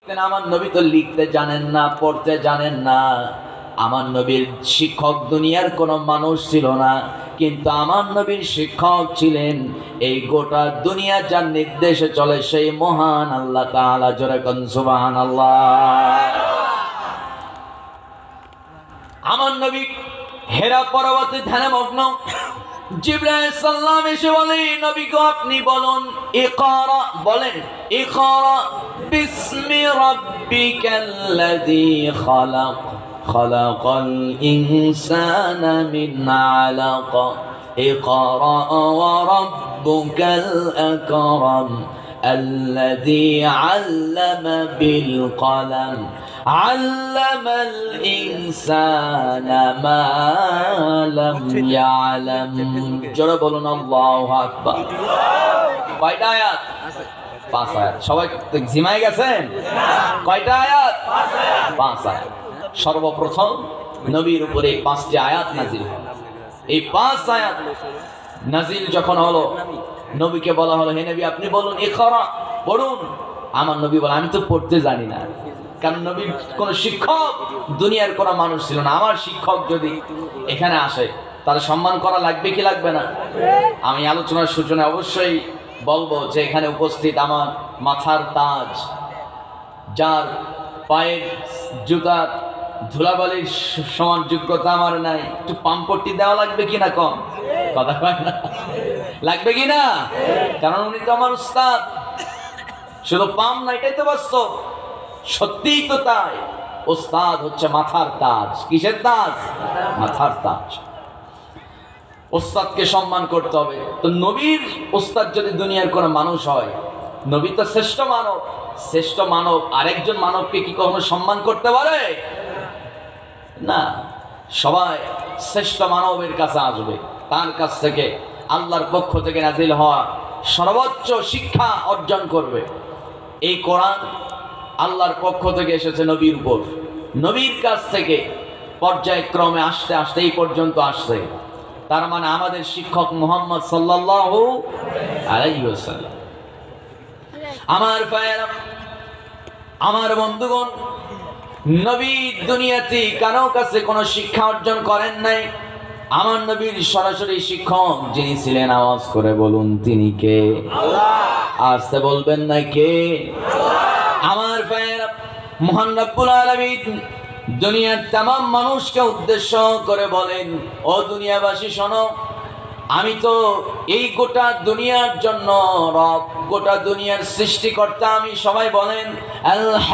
আমার নবী তো লিখতে জানেন না, পড়তে জানেন না। আমার নবীর শিক্ষক দুনিয়ার কোনো মানুষ ছিল না, কিন্তু আমার নবীর শিক্ষক ছিলেন এই গোটা দুনিয়া যার নির্দেশে চলে সেই মহান আল্লাহ তাআলা। জোরে কোন সুবহানাল্লাহ। আমার নবী হেরা পর্বতে ধ্যানে মগ্ন। জিবরাইল সাল্লাম এসে বলে, নবী গো আপনি বলুন, ইকরা, বলেন ইকরা বিসমি রাব্বিকাল্লাযী খালাক খালাকাল ইনসানা মিন আলাক ইকরা ওয়া রাব্বুকাল আকরাম الذي علم بالقلم علم الإنسان ما لم يعلم। জোরে বলুন আল্লাহু আকবার। কয়টা আয়াত? 5 আয়াত। সবাই জিমায় গেছেন? কয়টা আয়াত? 5 আয়াত। সর্বপ্রথম নবীর উপরে 5টি আয়াত নাজিল হলো। এই 5 আয়াত নাজিল যখন হলো, নবীকে বলা হলো, হে নবী আপনি বলুন, ইকরা, পড়ুন। আমার নবী বলে, আমি তো পড়তে জানি না। কারণ নবীর কোন শিক্ষক দুনিয়ার কোন মানুষ ছিল না। আমার শিক্ষক যদি এখানে আসে তাহলে সম্মান করা লাগবে কি লাগবে না? আমি আলোচনার সূচনায় অবশ্যই বলবো যে এখানে উপস্থিত আমার মাথার তাজ, যার পায়ের জুতার ধুলাবালির সমান যোগ্যতা আমার নাই, একটু পাম্পট্টি দেওয়া লাগবে কিনা? কম কথা কয় না? লাগবে কিনা? কারণ উনি তো আমার উস্তাদ। শুধু পাম না, এটাই তো বাস্তব, সত্যিই তো তাই। উস্তাদ হচ্ছে মাথার তাজ। কিসের তাজ? মাথার তাজ। উস্তাদকে সম্মান করতে হবে। তো নবীর উস্তাদ যদি দুনিয়ার কোন মানুষ হয়, নবী তো শ্রেষ্ঠ মানব। শ্রেষ্ঠ মানব আরেকজন মানবকে কি কখনো সম্মান করতে পারে? না। সবাই শ্রেষ্ঠ মানবের কাছে আসবে, তার কাছ থেকে আল্লাহর পক্ষ থেকে নাজিল হওয়া সর্বোচ্চ শিক্ষা অর্জন করবে। এই কোরআন আল্লাহর পক্ষ থেকে এসেছে নবীর উপর। নবীর কাছ থেকে পর্যায়ক্রমে আস্তে আস্তে এই পর্যন্ত আসছে। তার মানে আমাদের শিক্ষক মুহাম্মদ সাল্লাল্লাহু আলাইহি ওয়াসাল্লাম। আমার ভাইয়েরা, আমার বন্ধুগণ, নবী দুনিয়াতে কারো কাছে কোনো শিক্ষা অর্জন করেন নাই। আমার নবীর সরাসরি শিক্ষক যিনি ছিলেন, আওয়াজ করে বলুন তিনি কে? আল্লাহ। আসতে বলবেন না কে? আল্লাহ। আমার ভাইয়েরা, মহান রব্বুল আলামিন দুনিয়ার तमाम মানুষকে উদ্দেশ্য করে বলেন, ও দুনিয়াবাসী শোনো, আমি তো এই গোটা দুনিয়ার জন্য রব, গোটা দুনিয়ার সৃষ্টিকর্তা আমি। সবাই বলেন আল্লাহ।